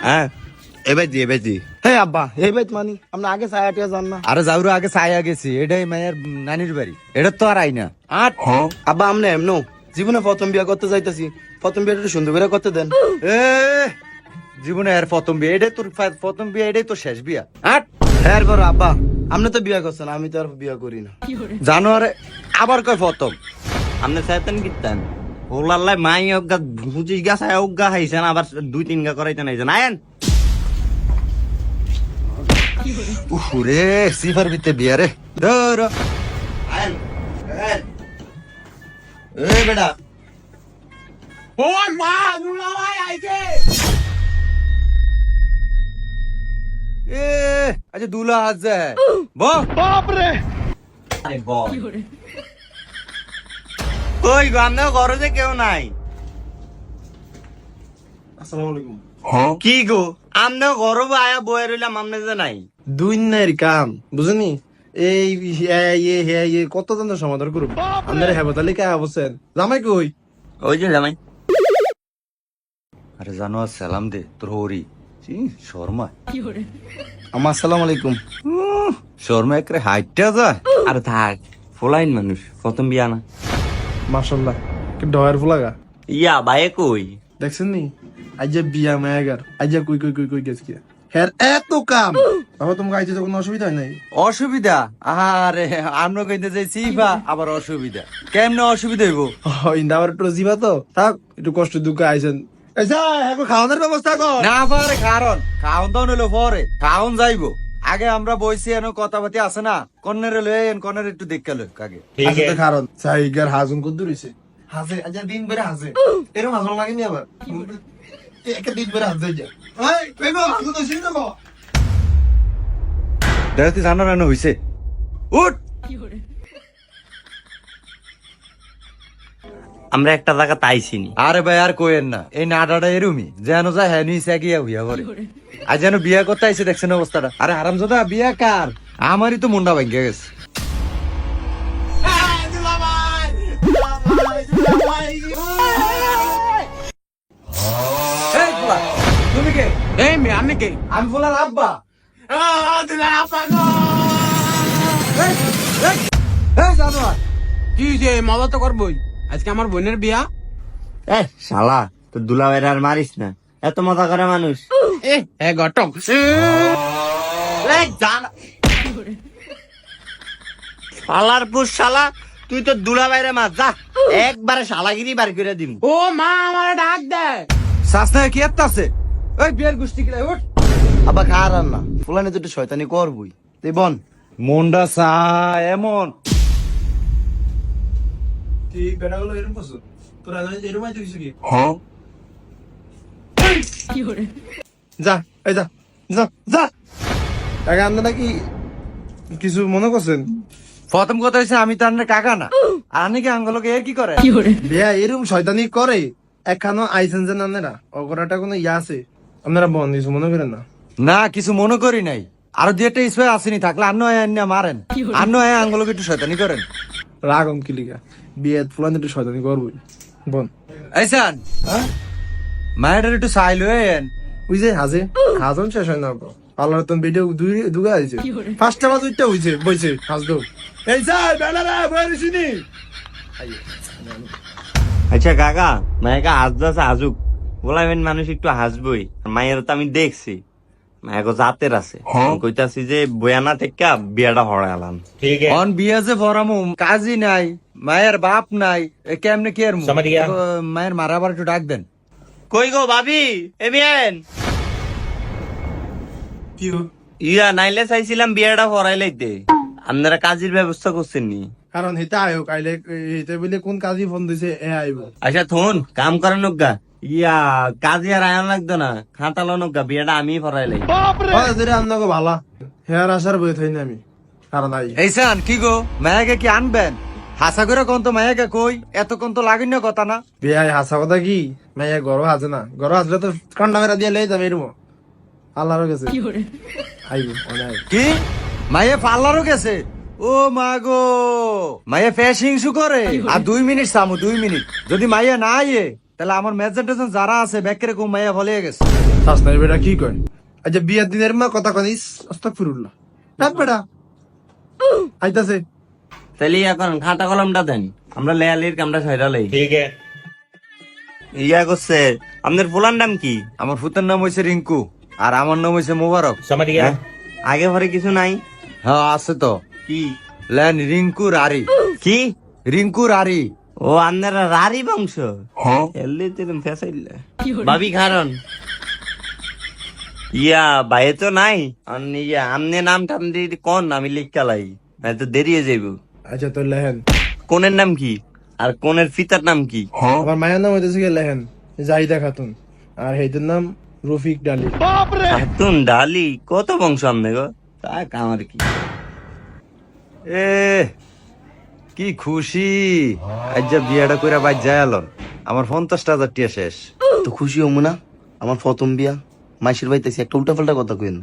হ্যাঁ এবার দি হ্যাঁ আব্বা এই বাইত মানি আমরা আগে ছায়াটিয়া যান না। আরে যাওর আগে ছায়া গেছি, এটাই মায়ের নানির বাড়ি, এটা তো আর আই না। আট আব্বা আমনে এমনো জীবনে প্রথম বিয়া করতে যাইতাছি, প্রথম বিয়াটা একটু সুন্দর করে করতে দেন। এ জীবনে আর প্রথম বিয়ে, এটাই তোর প্রথম বিয়ে, এটাই তোর শেষ বিয়া। আট হ্যাঁ বড় আব্বা আপনি তো বিয়া করছেন, আমি তো আর বিয়া করি না। জানো আরে আবার কয় প্রথম। আপনি চাইতেন কিতেন ওলাল্লাই মাই অজ্ঞা 25 গা ছায়া অজ্ঞা খাইছেন, আবার 2-3 গা করাইতে নাইছেন। আয়েন উরে সিফার ভিতরে বিয়া রে ধর। আয়েন এ বেটা এ আচ্ছা দুলা হাত যায় বাপ রে। আরে বল কই গো আপনার ঘরে যে কেউ নাই? আসসালামু আলাইকুম। কি গো আপনার ঘরে আয়া বয়ে রইলাম, আপনি যে নাই? দুই নাইর কাম বুঝনি এই কত জনের সমাধান করুন আপনার হেবতালি কে অবস্থেন জামাই কই? ওই যে জামাই। আরে জানো সালাম দে তোর হরি শর্মা। আম্মা আসসালামু আলাইকুম। শর্মা একরে হাইটটা যায়। আরে থাক, ফোলাইন মানুষ, প্রথম বিয়া না। মাশাআল্লাহ কি ডয়ার ফুলাগা ইয়া ভাই কই? দেখছেন নি আজ যে বিয়া মায়াগার আজ যে কই গেছ কি হ্যাঁ এত কাম বাবা তোমাকে আইতে তো কোনো অসুবিধা হয় নাই? অসুবিধা আরে আমরা কইতে যাই সিফা আবার অসুবিধা কেমনে অসুবিধা হইব? ইন্দাবার একটু জিবা তো থাক একটু কষ্ট দুঃখ আইছেন আচ্ছা এখন খাওয়ানোর ব্যবস্থা কর না পারে কারণ খাওন দাওন হইলো পরে, খাওন যাইবো আগে। আমরা বইছি এনো কথাবার্তি আছে না, কর্নারে লয়ে কর্নারে একটু দেখে লই কাগে। আচ্ছা তো কারণ সাইগার হাজুন কত দূরিছে হাজে আজ দিন বেরে হাজে এরকম হাজুন লাগেনি আবার একটা দিন বেরে হাজে যা এই কইবো হাজুন তো শুনে দেবো দেখতে জানো রানো হইছে উঠ। আমরা একটা জায়গা তাইছি নি। আরে ভাই আর কোয়েন না, এই নাডাটা এরুমি যেন যায় হ্যাঁ নিছে গিয়া হইয়া পরে। আজ যেন বিয়া করতে আইছে দেখছেন অবস্থাটা। আরে হারামজাদা বিয়া কার? আমারই তো মুন্ডা ভাঙ্গে গেছে। এই ফুলা, তুমি কে? এই মেয়ে আমি কে? আমি ফুলার আব্বা। এই, এই, এই জানোয়ার। কি যে মজা তো করবই, আজকে আমার বোনের বিয়া। এ শালা তো দুলাভাইরা আর মারিস না, এত মজা করে মানুষ। এ ঘটক শালার পুষ শালা, তুই তো দুলাভাইরে মার যা, একবারে শালাগিরি বার করে দিম। ও মা আমার ডাক দেয়। শাস্তা কি একটা আছে? ওই বিয়ের গোষ্ঠী কিলাই উঠ। আবার খারাপ না ফুলানি তো একটু শয়তানি করবই তুই বন মন্ডা সা এমন তুই বেড়াগুলো এরকম করছো তোরা এরকম আইতে কিছু কি যা এই যা যা যা টাকা আনতে নাকি কিছু মনে করছেন? প্রথম কথা হচ্ছে আমি তো আপনার কাকা না, আর নাকি আঙ্গলকে এ কি করে? বিয়া এরকম শয়তানি করে একখানো আইসেন যে আপনারা অগরাটা কোনো ইয়া আছে আপনারা বন কিছু মনে করেন না? না কিছু মনে করি নাই, আরো দুই একটা ইস্যু আসেনি থাকলে আন্ন মারেন, আন্ন আঙ্গলকে একটু শয়তানি করেন। রাগম কিলিকা বিয়ে ফুলানি একটু শয়তানি করবই বন এইসান হ্যাঁ মায়ের একটু সাইল হয়েন। ওই যে হাজে হাজন শেষ হয় না আল্লাহ তো ভিডিও দুগা আছে ফার্স্টটা বাজ উইটা হইছে বইছে হাজ দো এই স্যার বেলারা বইরে শুনি আচ্ছা কাকা মায়েকে হাসদাসে হাসুক, বলাবেন মানুষ একটু হাসবই। মায়ের তো আমি দেখছি মায়ের জাতের আছে, কইতাছি যে বয়ানা থেকে বিয়াটা হড়ালাম। অন বিয়া যে ভরামু কাজই নাই, মায়ের বাপ নাই, এ কেমনে কি আর মায়ের মারাবার একটু ডাক দেন। কই গো ভাবি এবিয়েন কি ইয়া নাইলে চাইছিলাম বিয়াটা হরাই লাইতে, আপনারা কাজের ব্যবস্থা করছেন নি? কারণ হেতা আয়ো কাইলে হেতে বলে কোন কাজী ফোন দিছে এ আইব আচ্ছা থুন কাম করানো গা ইয়া কাজে আর আয়ন লাগতো না, খাতালো গা বিয়াটা আমি হরাই লাই। যেটা আপনাকে ভালা হেয়ার আসার বই থাই না আমি কারণ আই এইসান কি গো মায়াকে কি আনবেন? হাসা করে কোন তো মায়াকে কই এতক্ষণ তো লাগেন না কথা না। বিয়া হাসা কথা কি মাইয়া গরো হাজে না, গরো হাজলে তো কান্ডা মেরা দিয়ে লই যাবে এরম আল্লাহর কাছে আইব অনেক কি মায়ে পার্লারও গেছে? ও মা গো মায়ে ফ্যাশিং শু করে। আর 2 মিনিট সামু 2 মিনিট যদি মাইয়া না আইয়ে তাহলে আমার মেজর টেজন যারা আছে ব্যাকের কম মাইয়া ভলে গেছে। শাস্তার বেটা কি কয়? আচ্ছা বিয়ার দিনের মা কথা কনিস, আস্তাগফিরুল্লাহ। রাত বেটা আইতাছে। তাহলে এখন খাতা কলমটা দেন, আমরা লেয়ালির কামটা সাইডা লই। ঠিক আছে। ইয়া করছে, আপনার ফুলার নাম কি? আমার ফুতের নাম হয়েছে রিঙ্কু আর আমার নাম হয়েছে মোবারক। হ্যাঁ? আগে পরে কিছু নাই? হ্যাঁ আছে তো। কি লেন রিঙ্কু রারি। কি রিঙ্কু রারি। ও আপনারা রারি বংশ? এলে তেরম ফেসাইলে ভাবি কারণ ইয়া বাইরে তো নাই। ইয়া আমনে নাম টাম দিয়ে কোন আমি লিখালাই তো দেরিয়ে যাইব। আচ্ছা তোর লেহেন, কোনের নাম কি আর কোনের ফিতার নাম কি? আমার মায়ের নাম হইতেছে কি লেহেন জাহিদা খাতুন, আর হেইদের নাম রফিক ডালি। খাতুন ডালি? কত বংশ আমনে গো? তা আমার কি এ কি খুশি, আজ যা বিয়াটা কইরা বাইর যায় আলন, আমার 50,000 টিয়া শেষ। তো খুশি হবো না? আমার প্রথম বিয়া, মাইশের বাড়িতেছি, একটা উল্টা পাল্টা কথা কইন।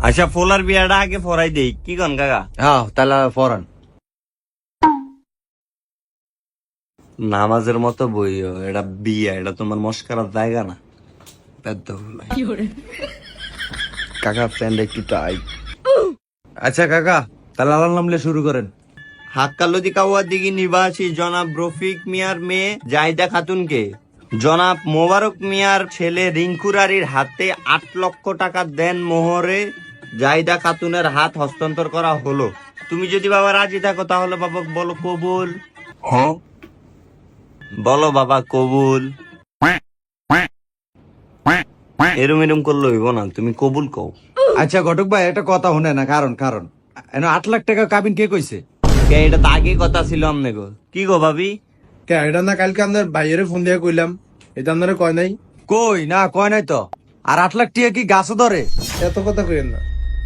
আচ্ছা ফোলার বিয়াটা আগে ফরাই দেই, কি কন কাকা? হ্যাঁ তাহলে ফরান। নামাজের মতো বইও, এটা বিয়া, এটা তোমার মস্কারার জায়গা না। পেদ্দ ফুলাই। কাকা ফ্রেন্ড একটু টাইট। আচ্ছা কাকা তাহলে আল্লাহ নামলে শুরু করেন। হাক্কালদি কাওয়ার দিঘি নিবাসী জনাব রফিক মিয়ার মেয়ে জাহিদা খাতুনকে জনাব মোবারক মিয়ার ছেলে রিঙ্কুরারির হাতে 8 লক্ষ টাকা দেন মোহরে জাহিদা খাতুনের হাত হস্তান্তর করা হলো। তুমি যদি বাবা রাজি থাকো তাহলে বাবা বলো কবুল। বলো বাবা কবুল। এরম এরম করলে হইব না, তুমি কবুল কও। আচ্ছা ঘটক ভাই একটা কথা শুনে না, কারণ 8 লাখ টাকা কাবিন কে কইছে? কে এটা তো আগে কথা ছিল আমনে গো। কি গো ভাবি? কে এটা না কালকে আপনার ভাইয়ের ফোন দিয়ে কইলাম, এটা আপনারা কয় নাই? কই না কয় নাই তো। আর 8 লাখ টিয়া কি গাছও ধরে? এত কথা কইেন না,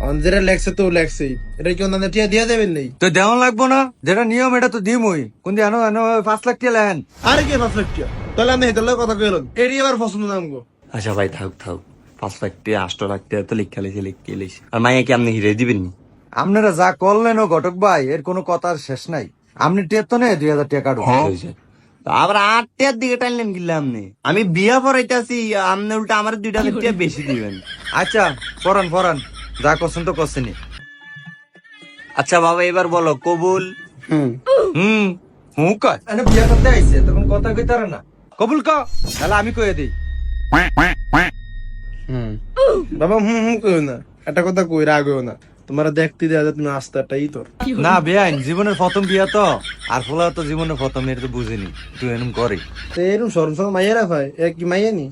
অঞ্জেরা লেখছে তো লেখছেই, এটা কি অন্যান্য টিয়া দিয়া দেবেন নেই? তো দেওয়ান লাগবো না, যেটা নিয়ম এটা তো দিমই। কোন দিয়ে আনো আনো 5 লাখ টিয়া লেন। আরে কে 5 লাখ টিয়া? তাহলে আপনি হেতার কথা কইলেন, এরই আবার পছন্দ নাম গো। আচ্ছা ভাই থাক থাক, 5 লাখ টাকা 8 লাখ টাকা তো লিখা লিখে আর মাইয়া কি আপনি হিরে দিবেন নি? আপনারা যা করলেন ও ঘটক ভাই, এর কোনো কথার শেষ নাই। আপনি টিয়া তো নেই 2000 টাকা কাটুন। হয়েছে। তো আবার 8 টাকার দিকে টানলেন কিনলে আপনি? আমি বিয়া পড়াইতেছি, আপনি উল্টা আমার 2 টাকা বেশি দিবেন। আচ্ছা ফরান ফরান, যা করছেন তো করছেনই। আচ্ছা বাবা এবার বলো কবুল। হুম হুঁ কয় এনে বিয়া করতে আইছে, তখন কথা কইতারে না। কবুল ক, তাহলে আমি কইয়া দেই। বাবা হুম হুম কইও না, একটা কথা কই রাগও না, তোমারা দেখতে দেয়া যায় তুমি আস্তাটাই তোর। না বেআইন, জীবনের প্রথম বিয়া তো, আর ফোলা তো জীবনের প্রথম, এটা তো বুঝিনি, তুই এরকম করে। তো এরকম সরম সরম মাইয়ারা ভাই, এক কি মাইয়া নি?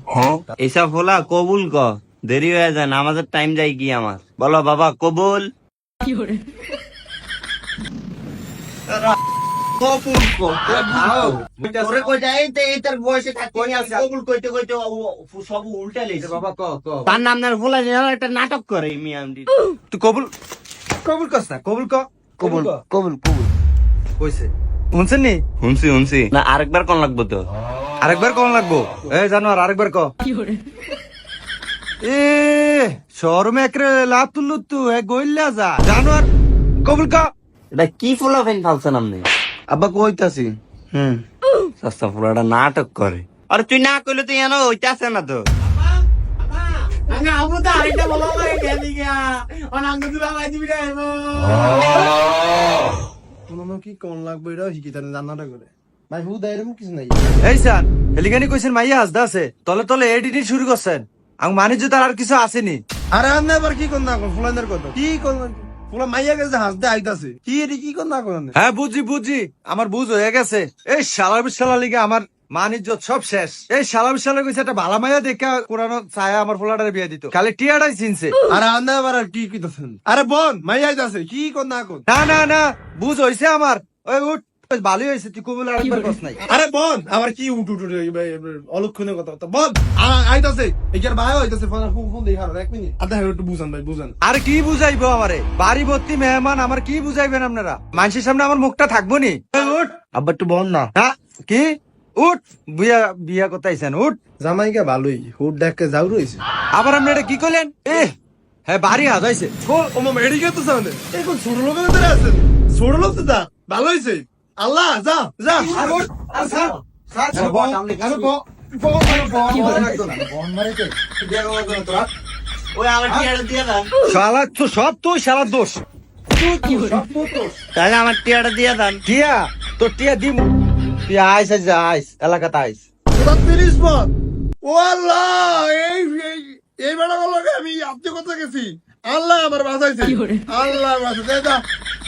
এইসব হলা কবুল ক, দেরি হয়ে যায় না, আমাদের টাইম যায় কি আমার। বলো বাবা কবুল। কবুল ক। তোরে কই যায় এই তোর বয়সে থাকতে কবুল কইতে কইতে সব উল্টা লেছে। বাবা ক ক, তার নাম না বলা যায়, একটা নাটক করে মিয়ামডি। তুই কবুল কবুল কস না, কবুল ক। কবুল কবুল কবুল কইছে শুনছেন নি? শুনছি না, আরেকবার কোন লাগবো তো? আরেকবার কোন লাগবো? এ জানোয়ার আরেকবার ক। এ শরমে একরে লাভ তুললু তু এ গইল্লা যা জানোয়ার, কবুল ক। এটা কি ফুলা ফেন ফালছেন আপনি? আব্বা কইতাছি। সস্তা ফুলাটা নাটক করে। আরে তুই না কইলে তুই জানো হইতাছে না তো। কোনো কি কোন লাগবে এটা শিখি তার জানাটা করে ভাই, হু দা এরকম কিছু নাই। এই সান এলিগানি কইছেন মাইয়া হাসদা আছে, তলে তলে এডিটিং শুরু করছেন। আং মানিজ্য তার আর কিছু আসেনি। আরে আমি আবার কি কোন না কোন ফুলানের কথা কি কোন ফুলা মাইয়া গেছে হাসতে আইতাছে, কি এটি কি কোন না কোন? হ্যাঁ বুঝি বুঝি, আমার বুঝ হয়ে গেছে। এই শালা বিশালা লিগে আমার মানিজ্য সব শেষ। এই শালা বিশালা কইছে একটা ভালা মাইয়া দেখা কোরআন ছায়া আমার ফুলাটারে বিয়ে দিত, খালি টিয়াটাই চিনছে। আরে আমি আবার আর কি কইতাছেন? আরে বোন মাইয়া আইতাছে, কি কোন না কোন? না না না, বুঝ হইছে আমার। ওই উঠ, ভালোই হয়েছে, তুই কবুল আরেকবার কস নাই। আরে বোন আবার কি উঠ উঠ অলক্ষণের কথা কথা বোন আইতাছে, এখানে ভাই আইতাছে, ফোন ফোন দেই হারো 1 মিনিট। আদা একটু বুঝান ভাই বুঝান। আর কি বুঝাইবো আমারে? বাড়ি ভর্তি মেহমান, আমার কি বুঝাইবেন আপনারা? মানুষের সামনে আমার মুখটা থাকবো নি? ওই উঠ। আব্বা একটু বল না। হ্যাঁ কি উঠ, বিয়া বিয়া করতে আইছেন, উঠ। জামাইকা ভালোই হুট দেখকে যাও রইছে। আবার আপনি এটা কি করলেন? এ হ্যাঁ বাড়ি হাত হয়েছে। ও মামা মেডিকেল তো সামনে এখন ছোট লোকের ভিতরে আছেন, ছোট লোক তো দা ভালো হইছে। আল্লাহ যা যা ওই আমার টিয়াটা দিয়ে দেন। শালা তো সব তুই শালা দোষ। তাহলে আমার টিয়াটা দিয়ে দেন। টিয়া তোর টিয়া দিম। তুই আইস আইস আইস এলাকাতে আইস। 30 পথ। ও আল্লাহ, এই বেড়াগুলো লগে আমি আপনি কোথায় গেছি? আল্লাহ আমার বাঁচাইছে, আল্লাহ বাঁচাইছে। যা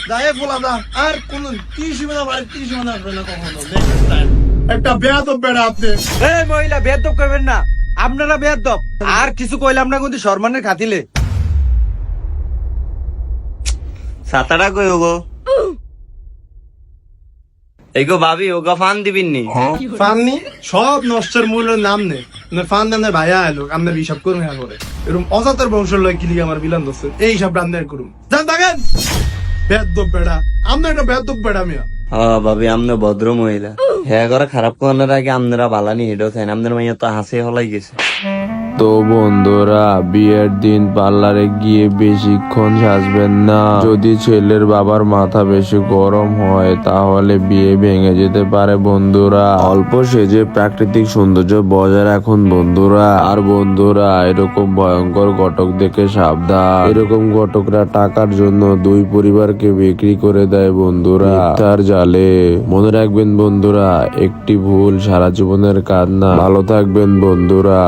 যা এ বলা যা, আর কোন 30 মিনিট বাড়ি 30 মিনিট আসবে না কখনো। Next time। একটা বেয়াদব বেড়া আপনি। এই মহিলা বেয়াদব করবেন না, আপনারা বেয়াদব। আর কিছু কইলাম না কিন্তু সম্মানের খাতিলে। সাতাটা কই ওগো? এইগো ভাবি ওগো ফান দিবিননি? ফাননি সব নষ্টের মূলের নাম নে ফান নামে ভাইয়া এলো আপনার হিসাব করুন হ্যাঁ করে এরকম অজাতের বংশের লোক কিলিকে আমার বিলান দোষে এই হিসাব রান্নার করুন জান থাকেন বেয়াদব বেড়া আমরা একটা বেয়াদব বেড়া মিয়া হ্যাঁ ভাবি আমনে ভদ্র মহিলা। হ্যাঁ করে খারাপ করার আগে আপনারা বালানি হেডো খান। আপনার মাইয়া তো হাসি হলাই গেছে। তো বন্ধুরা, বিয়ের দিন পার্লারে গিয়ে বেশিক্ষণ সাজবেন না। যদি ছেলের বাবার মাথা বেশি গরম হয় তাহলে বিয়ে ভেঙে যেতে পারে বন্ধুরা। অল্প সেজে প্রাকৃতিক সৌন্দর্য বজায় রাখুন বন্ধুরা। আর বন্ধুরা, এরকম ভয়ঙ্কর ঘটক দেখে সাবধান। এরকম ঘটকরা টাকার জন্য দুই পরিবারকে বিক্রি করে দেয় বন্ধুরা তার জালে। মনে রাখবেন বন্ধুরা, একটি ভুল সারা জীবনের কান্না। ভালো থাকবেন বন্ধুরা।